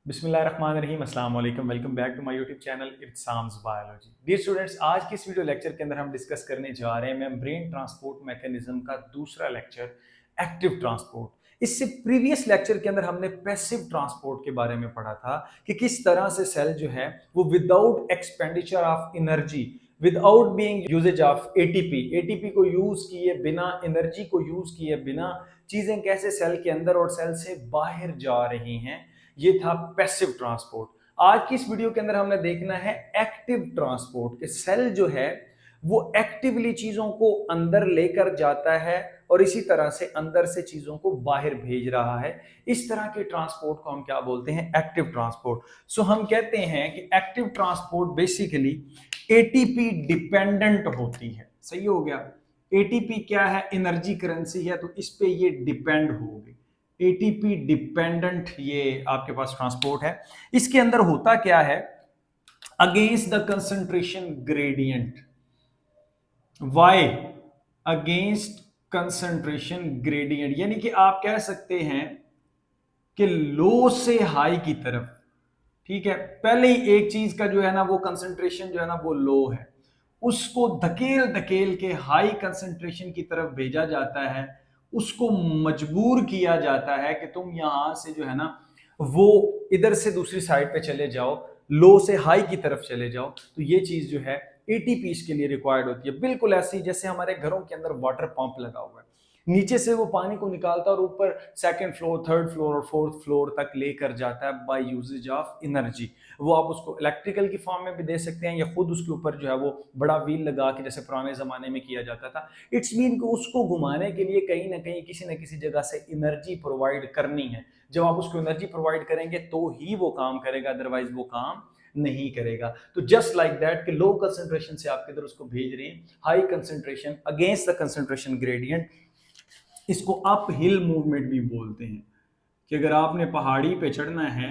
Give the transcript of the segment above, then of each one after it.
बिस्मिल्लाहिर्रहमानिर्रहीम अस्सलाम वालेकुम welcome back to my YouTube channel इत्साम्स बायोलॉजी। डियर स्टूडेंट्स, आज की इस वीडियो लेक्चर के अंदर हम डिस्कस करने जा रहे हैं मेम्ब्रेन ट्रांसपोर्ट मैकेनिज्म का दूसरा लेक्चर, एक्टिव ट्रांसपोर्ट। इससे प्रीवियस लेक्चर के अंदर हमने पैसिव ट्रांसपोर्ट के बारे में पढ़ा था कि किस तरह से सेल जो है वो without expenditure of energy, without being uses of ATP को यूज किए बिना, एनर्जी को यूज किए बिना चीजें कैसे सेल के अंदर और सेल से बाहर जा रही हैं। ये था पैसिव ट्रांसपोर्ट। आज की इस वीडियो के अंदर हमने देखना है एक्टिव ट्रांसपोर्ट, कि सेल जो है वो एक्टिवली चीजों को अंदर लेकर जाता है और इसी तरह से अंदर से चीजों को बाहर भेज रहा है। इस तरह के ट्रांसपोर्ट को हम क्या बोलते हैं? Active transport. सो हम कहते हैं कि active transport basically ATP dependent होती है। सही हो गया। एटीपी क्या है? एनर्जी करेंसी है, तो इस पे ये डिपेंड होगी। एटीपी डिपेंडेंट ये आपके पास ट्रांसपोर्ट है। इसके अंदर होता क्या है? Against the concentration gradient. Why? Against concentration gradient, यानी कि आप कह सकते हैं कि लो से हाई की तरफ। ठीक है, पहले ही एक चीज का जो है ना वो कंसंट्रेशन जो है ना वो लो है, उसको धकेल धकेल के हाई कंसंट्रेशन की तरफ भेजा जाता है। उसको मजबूर किया जाता है कि तुम यहां से जो है ना वो इधर से दूसरी साइड पे चले जाओ, लो से हाई की तरफ चले जाओ। तो ये चीज जो है एटीपी के लिए रिक्वायर्ड होती है। बिल्कुल ऐसी जैसे हमारे घरों के अंदर वाटर पंप लगा हुआ है, नीचे से वो पानी को निकालता है और ऊपर सेकंड फ्लोर, थर्ड फ्लोर और फोर्थ फ्लोर तक लेकर जाता है बाय यूजेज ऑफ एनर्जी। वो आप उसको इलेक्ट्रिकल की फॉर्म में भी दे सकते हैं या खुद उसके ऊपर जो है वो बड़ा व्हील लगा के, जैसे पुराने जमाने में किया जाता था। इट्स मीन को उसको घुमाने के लिए कहीं ना कहीं किसी न किसी जगह से एनर्जी प्रोवाइड करनी है। जब आप उसको एनर्जी प्रोवाइड करेंगे तो ही वो काम करेगा, अदरवाइज वो काम नहीं करेगा। तो जस्ट लाइक दैट कि लो कंसंट्रेशन से आप किधर उसको भेज रहे हैं, high concentration against the concentration gradient. इसको अप हिल मूवमेंट भी बोलते हैं, कि अगर आपने पहाड़ी पे चढ़ना है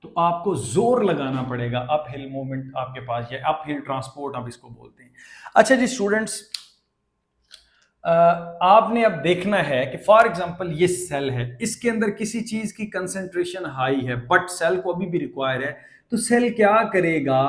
तो आपको जोर लगाना पड़ेगा। अप हिल मूवमेंट आपके पास, या अप हिल ट्रांसपोर्ट आप इसको बोलते हैं। अच्छा जी स्टूडेंट्स, आपने अब देखना है कि फॉर एग्जांपल ये सेल है, इसके अंदर किसी चीज की कंसंट्रेशन हाई है बट सेल को अभी भी रिक्वायर है। तो सेल क्या करेगा?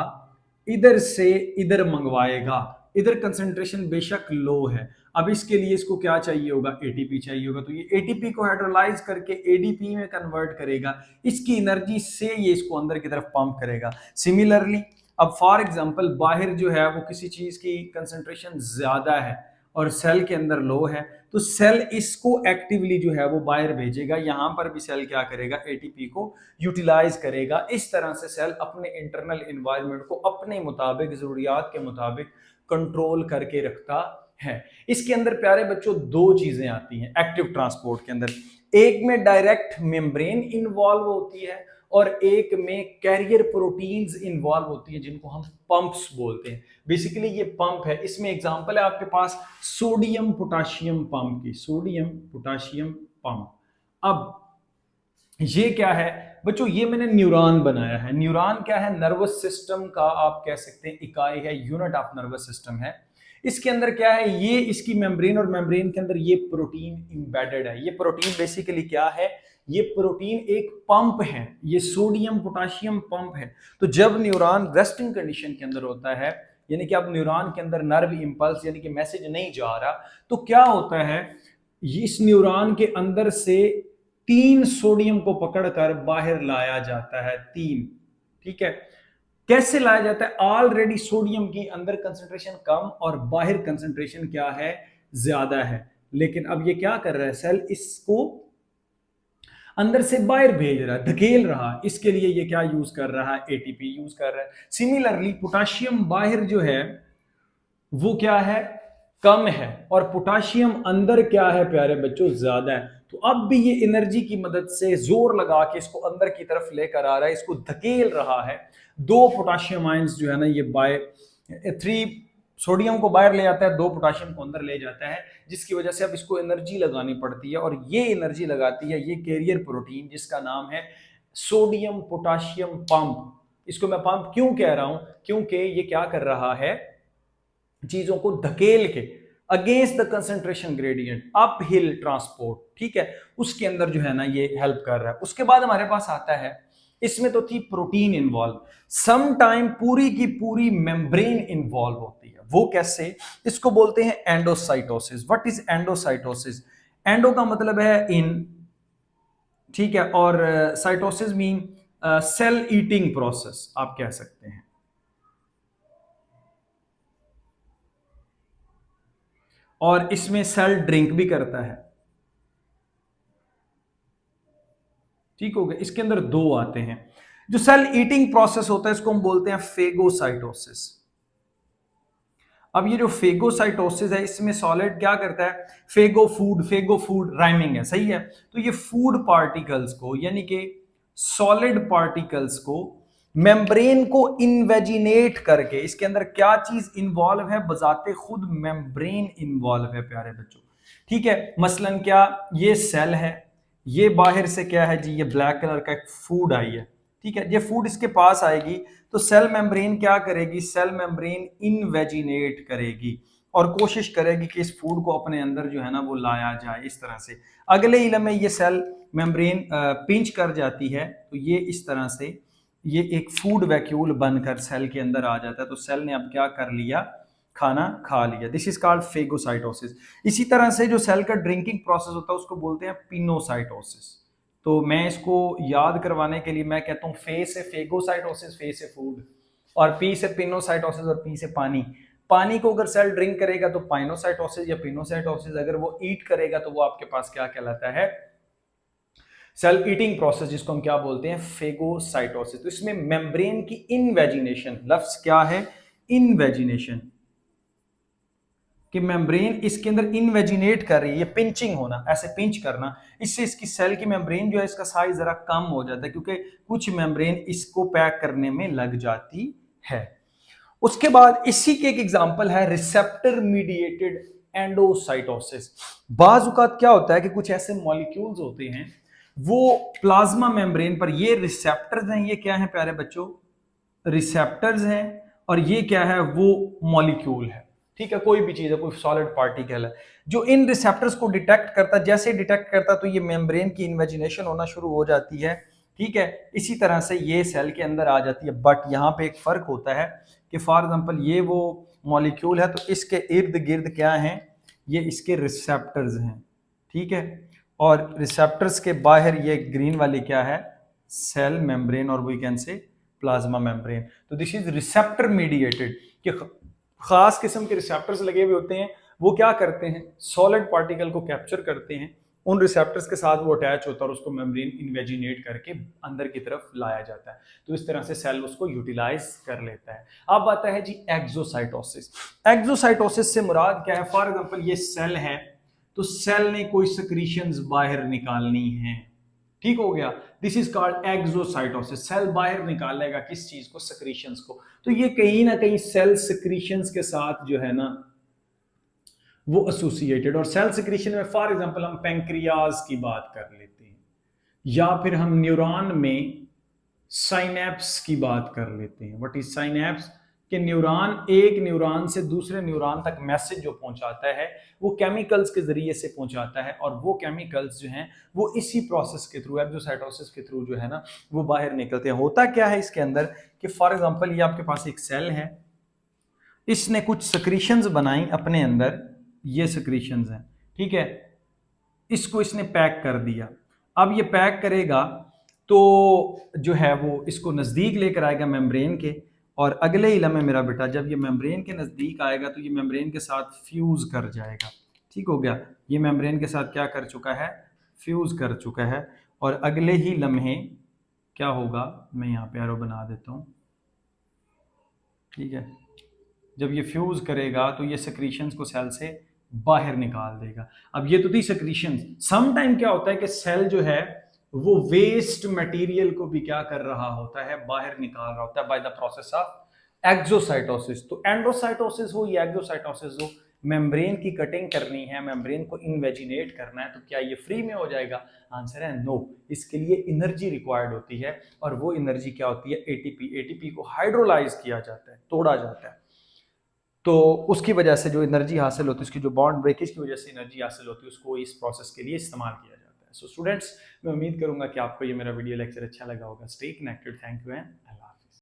इधर से इधर मंगवाएगा। इधर कंसंट्रेशन बेशक लो है, अब इसके लिए इसको क्या चाहिए होगा? एटीपी चाहिए होगा। तो ये एटीपी को हाइड्रोलाइज करके एडीपी में कन्वर्ट करेगा। इसकी एनर्जी से ये इसको अंदर की तरफ पंप करेगा। सिमिलरली अब फॉर एग्जांपल बाहर जो है वो किसी चीज की कंसंट्रेशन ज्यादा है और सेल के अंदर लो है, तो सेल इसको एक्टिवली जो है वो बाहर भेजेगा। यहां पर भी सेल क्या करेगा? एटीपी को यूटिलाइज करेगा। इस तरह से सेल अपने इंटरनल एनवायरनमेंट को अपने मुताबिक, जरूरियात के मुताबिक कंट्रोल करके रखता है। इसके अंदर प्यारे बच्चों दो चीजें आती हैं एक्टिव ट्रांसपोर्ट के अंदर। एक में डायरेक्ट मेम्ब्रेन इन्वॉल्व होती है और एक में कैरियर प्रोटीन्स इन्वॉल्व होती है, जिनको हम पंप्स बोलते हैं। बेसिकली ये पंप है। इसमें एग्जांपल है आपके पास सोडियम पोटाशियम पंप की, सोडियम पोटाशियम पंप। अब ये क्या है बच्चों? ये मैंने न्यूरॉन बनाया है। न्यूरॉन क्या है? नर्वस सिस्टम का आप कह सकते हैं इकाई है, यूनिट ऑफ नर्वस सिस्टम है। इसके अंदर क्या है? ये इसकी मेम्ब्रेन, और मेम्ब्रेन के अंदर ये प्रोटीन इंबेडेड है। ये प्रोटीन बेसिकली क्या है? ये प्रोटीन एक पंप है, ये सोडियम पोटाशियम पंप है। तो जब न्यूरॉन रेस्टिंग कंडीशन के अंदर होता है, यानी कि अब न्यूरॉन के अंदर नर्व इंपल्स यानी कि मैसेज नहीं जा रहा, तो क्या होता है? इस न्यूरॉन के अंदर से 3 सोडियम को पकड़कर बाहर लाया जाता है। 3, ठीक है। कैसे लाया जाता है? ऑलरेडी सोडियम की अंदर कंसंट्रेशन कम और बाहर कंसंट्रेशन क्या है? ज्यादा है। लेकिन अब ये क्या कर रहा है? सेल इसको अंदर से बाहर भेज रहा है, धकेल रहा है। इसके लिए ये क्या यूज कर रहा है? एटीपी यूज कर रहा है। सिमिलरली पोटाशियम बाहर जो है वो क्या है? कम है, और पोटाशियम अंदर क्या है प्यारे बच्चों? ज्यादा है। तो अब भी ये एनर्जी की मदद से जोर लगा के इसको अंदर की तरफ लेकर आ रहा है, इसको धकेल रहा है। 2 पोटाशियम आयंस जो है ना ये बाय 3 सोडियम को बाहर ले आता है, 2 पोटाशियम को अंदर ले जाता है, जिसकी वजह से अब इसको एनर्जी लगानी पड़ती है। और ये एनर्जी लगाती है ये कैरियर प्रोटीन, जिसका नाम है सोडियम पोटाशियम पंप। इसको मैं पंप क्यों कह रहा हूं? क्योंकि ये क्या कर रहा है? चीजों को धकेल के against the concentration gradient, up hill transport, ठीक है, उसके अंदर जो है ना ये हेल्प कर रहा है। उसके बाद हमारे पास आता है, इसमें तो थी प्रोटीन इन्वॉल्व, सम टाइम पूरी की पूरी मेम्ब्रेन इन्वॉल्व होती है। वो कैसे? इसको बोलते हैं endocytosis. What is endocytosis? Endo का मतलब है इन, ठीक है, और cytosis mean cell eating process आप कह सकते हैं। और इसमें सेल ड्रिंक भी करता है, ठीक हो गया। इसके अंदर दो आते हैं। जो सेल ईटिंग प्रोसेस होता है इसको हम बोलते हैं फेगोसाइटोसिस। अब ये जो फेगोसाइटोसिस है इसमें सॉलिड क्या करता है? फेगो फूड राइमिंग है, सही है। तो ये फूड पार्टिकल्स को, यानी कि सॉलिड पार्टिकल्स को, मेम्ब्रेन को इन्वेजिनेट करके, इसके अंदर क्या चीज इन्वॉल्व है? बजाते खुद मेम्ब्रेन इन्वॉल्व है प्यारे बच्चों, ठीक है। मसलन क्या, ये सेल है, ये बाहर से क्या है जी, ये ब्लैक कलर का एक फूड आई है, ठीक है। ये फूड इसके पास आएगी तो सेल मेम्ब्रेन क्या करेगी? सेल मेम्ब्रेन इनवेजिनेट करेगी और कोशिश करेगी कि इस फूड को अपने अंदर जो है ना वो लाया जाए इस तरह से। अगले इलम में ये सेल मेम्ब्रेन पिंच कर जाती है, तो ये इस तरह से ये एक फूड वैक्यूल बनकर सेल के अंदर आ जाता है। तो सेल ने अब क्या कर लिया? खाना खा लिया। This is called phagocytosis. इसी तरह से जो सेल का ड्रिंकिंग प्रोसेस होता है उसको बोलते हैं पिनोसाइटोसिस। तो मैं इसको याद करवाने के लिए मैं कहता हूँ, फे से फेगोसाइटोसिस, फे से फूड, और पी से पिनोसाइटोसिस, और पी से पानी। पानी को अगर सेल ड्रिंक करेगा तो पाइनोसाइटोसिस या पिनोसाइटोसिस, अगर वो ईट करेगा तो वो आपके पास क्या कहलाता है? सेल ईटिंग प्रोसेस, जिसको हम क्या बोलते हैं? फेगोसाइटोसिस। तो इसमें मेम्ब्रेन की इनवेजिनेशन, लफ्ज क्या है? इनवेजिनेशन, कि मेम्ब्रेन इसके अंदर इनवेजिनेट कर रही है, ये पिंचिंग होना, ऐसे पिंच करना, इससे इसकी सेल की मेम्ब्रेन जो है इसका साइज जरा कम हो जाता है, क्योंकि कुछ मेम्ब्रेन इसको पैक करने में लग जाती है। उसके बाद इसी के एक एग्जांपल है रिसेप्टर मीडिएटेड एंडोसाइटोसिस। बाज औक़ात क्या होता है कि कुछ ऐसे मॉलिक्यूल्स होते हैं वो प्लाज्मा मेम्ब्रेन पर, ये रिसेप्टर्स हैं, ये क्या है प्यारे बच्चों? रिसेप्टर्स हैं, और ये क्या है? वो मॉलिक्यूल है, ठीक है, कोई भी चीज है, कोई सॉलिड पार्टिकल है जो इन रिसेप्टर्स को डिटेक्ट करता, जैसे डिटेक्ट करता तो ये मेम्ब्रेन की इन्वेजिनेशन होना शुरू हो जाती है, ठीक है। इसी तरह से ये सेल के अंदर आ जाती है। बट यहाँ पे एक फर्क होता है कि फॉर एग्जांपल ये वो मॉलिक्यूल है तो इसके इर्द गिर्द क्या है? ये इसके रिसेप्टर्स हैं, ठीक है। और रिसेप्टर्स के बाहर ये ग्रीन वाली क्या है? सेल मेम्ब्रेन, और we can say plasma membrane. तो दिस इज रिसेप्टर मीडिएटेड, कि खास किस्म के रिसेप्टर्स लगे हुए होते हैं, वो क्या करते हैं? सॉलिड पार्टिकल को कैप्चर करते हैं, उन रिसेप्टर्स के साथ वो अटैच होता है और उसको मेम्ब्रेन इन्वेजिनेट करके अंदर की तरफ लाया जाता है। तो इस तरह से सेल उसको यूटिलाइज कर लेता है। अब आता है जी एक्सोसाइटोसिस। एक्सोसाइटोसिस से मुराद क्या है? फॉर एग्जांपल ये सेल है, तो सेल ने कोई सिक्रीशंस बाहर निकालनी है, ठीक हो गया। This is called exocytosis. Cell बाहर निकालेगा किस चीज को? सिक्रीशंस को। तो ये कहीं ना कहीं सेल सिक्रीशंस के साथ जो है ना वो एसोसिएटेड। और सेल सिक्रीशन में फॉर एग्जांपल हम पैंक्रियाज की बात कर लेते हैं, या फिर हम न्यूरॉन में साइनेप्स की बात कर लेते हैं। What is synapse? कि न्यूरॉन एक न्यूरॉन से दूसरे न्यूरॉन तक मैसेज जो पहुंचाता है वो केमिकल्स के जरिए से पहुंचाता है, और वो केमिकल्स जो हैं वो इसी प्रोसेस के थ्रू, एक्सोसाइटोसिस के थ्रू जो है ना वो बाहर निकलते हैं। होता क्या है इसके अंदर कि फॉर एग्जांपल ये आपके पास एक सेल है, इसने कुछ सिक्रीशंस बनाई अपने अंदर, ये सिक्रीशंस हैं, ठीक है, इसको इसने पैक कर दिया। अब ये पैक करेगा तो जो है वो इसको नज़दीक लेकर आएगा मेम्ब्रेन के, और अगले इलम में मेरा बेटा जब ये मेम्ब्रेन के नज़दीक आएगा तो ये मेम्ब्रेन के साथ फ्यूज़ कर जाएगा, ठीक हो गया। ये मेम्ब्रेन के साथ क्या कर चुका है? फ्यूज़ कर चुका है। और अगले ही लम्हे क्या होगा? मैं यहाँ पे एरो बना देता हूँ, ठीक है। जब ये फ्यूज़ करेगा तो ये सिक्रीशंस को सेल से बाहर निकाल देगा। अब ये तो थी सिक्रीशंस। सम टाइम क्या होता है कि सेल जो है वो वेस्ट मटेरियल को भी क्या कर रहा होता है? बाहर निकाल रहा होता है by the process of exocytosis. तो एंडोसाइटोसिस हो या एक्सोसाइटोसिस हो, मेम्ब्रेन की कटिंग करनी है, मेम्ब्रेन को इन्वेजिनेट करना है, तो क्या ये फ्री में हो जाएगा? आंसर है नो। इसके लिए एनर्जी रिक्वायर्ड होती है, और वो एनर्जी क्या होती है? एटीपी। एटीपी को हाइड्रोलाइज किया जाता है, तोड़ा जाता है। तो उसकी वजह से जो एनर्जी हासिल होती है, उसकी जो बॉन्ड ब्रेकेज की वजह से एनर्जी हासिल होती है, उसको इस प्रोसेस के लिए इस्तेमाल किया जाता है। सो स्टूडेंट्स, मैं उम्मीद करूंगा कि आपको ये मेरा वीडियो लेक्चर अच्छा लगा होगा। Stay connected. Thank you and अल्लाह हाफिज़।